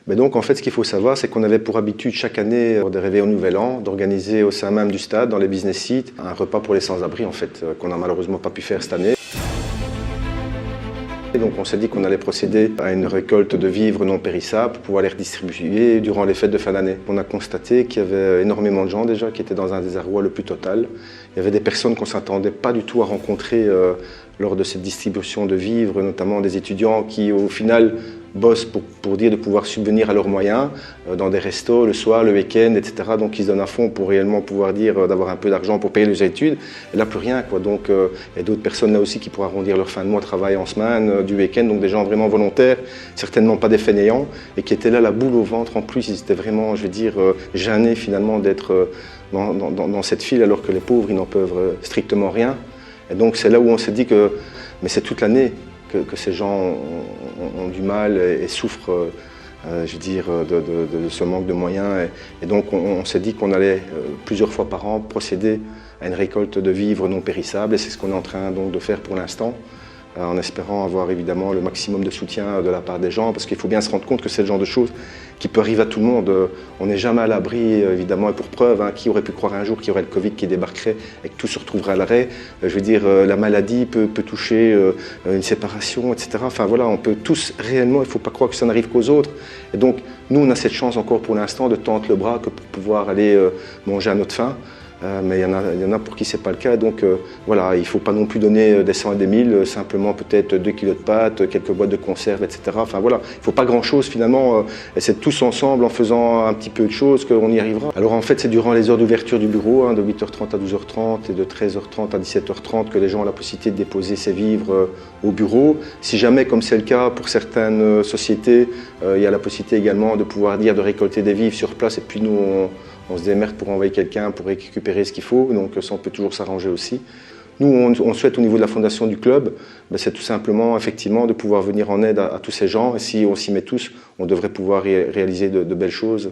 Mais donc en fait ce qu'il faut savoir, c'est qu'on avait pour habitude chaque année des réveillons au Nouvel An, d'organiser au sein même du stade, dans les business sites, un repas pour les sans-abri en fait, qu'on n'a malheureusement pas pu faire cette année. Et donc on s'est dit qu'on allait procéder à une récolte de vivres non périssables pour pouvoir les redistribuer durant les fêtes de fin d'année. On a constaté qu'il y avait énormément de gens déjà qui étaient dans un désarroi le plus total. Il y avait des personnes qu'on ne s'attendait pas du tout à rencontrer lors de cette distribution de vivres, notamment des étudiants qui au final bossent pour dire de pouvoir subvenir à leurs moyens dans des restos le soir, le week-end, etc. Donc ils se donnent à fond pour réellement pouvoir dire d'avoir un peu d'argent pour payer leurs études. Et là, plus rien, quoi. Donc il y a d'autres personnes là aussi qui pourront arrondir leur fin de mois, travailler en semaine, du week-end, donc des gens vraiment volontaires, certainement pas des fainéants, et qui étaient là la boule au ventre. En plus, ils étaient vraiment, je veux dire, gênés finalement d'être dans cette file alors que les pauvres, ils n'en peuvent strictement rien. Et donc c'est là où on s'est dit que, mais c'est toute l'année que ces gens ont du mal et souffrent, je veux dire, de ce manque de moyens. Et donc on s'est dit qu'on allait plusieurs fois par an procéder à une récolte de vivres non périssables, et c'est ce qu'on est en train donc de faire pour l'instant, en espérant avoir évidemment le maximum de soutien de la part des gens, parce qu'il faut bien se rendre compte que c'est le genre de choses qui peut arriver à tout le monde. On n'est jamais à l'abri, évidemment, et pour preuve, qui aurait pu croire un jour qu'il y aurait le Covid qui débarquerait et que tout se retrouverait à l'arrêt. Je veux dire, la maladie peut toucher une séparation, etc. Enfin voilà, on peut tous réellement, il ne faut pas croire que ça n'arrive qu'aux autres. Et donc, nous, on a cette chance encore pour l'instant de tendre le bras que pour pouvoir aller manger à notre faim. Mais il y en a pour qui ce n'est pas le cas, donc voilà, il ne faut pas non plus donner des cents et des mille, simplement peut-être 2 kilos de pâtes, quelques boîtes de conserve, etc. Enfin voilà, il ne faut pas grand-chose finalement, et c'est tous ensemble en faisant un petit peu de choses qu'on y arrivera. Alors en fait c'est durant les heures d'ouverture du bureau, de 8h30 à 12h30 et de 13h30 à 17h30 que les gens ont la possibilité de déposer ces vivres au bureau. Si jamais, comme c'est le cas pour certaines sociétés, il y a la possibilité également de pouvoir dire de récolter des vivres sur place, et puis nous on se démerde pour envoyer quelqu'un pour récupérer ce qu'il faut, donc ça on peut toujours s'arranger aussi. Nous on souhaite au niveau de la fondation du club, c'est tout simplement effectivement de pouvoir venir en aide à tous ces gens, et si on s'y met tous, on devrait pouvoir réaliser de belles choses.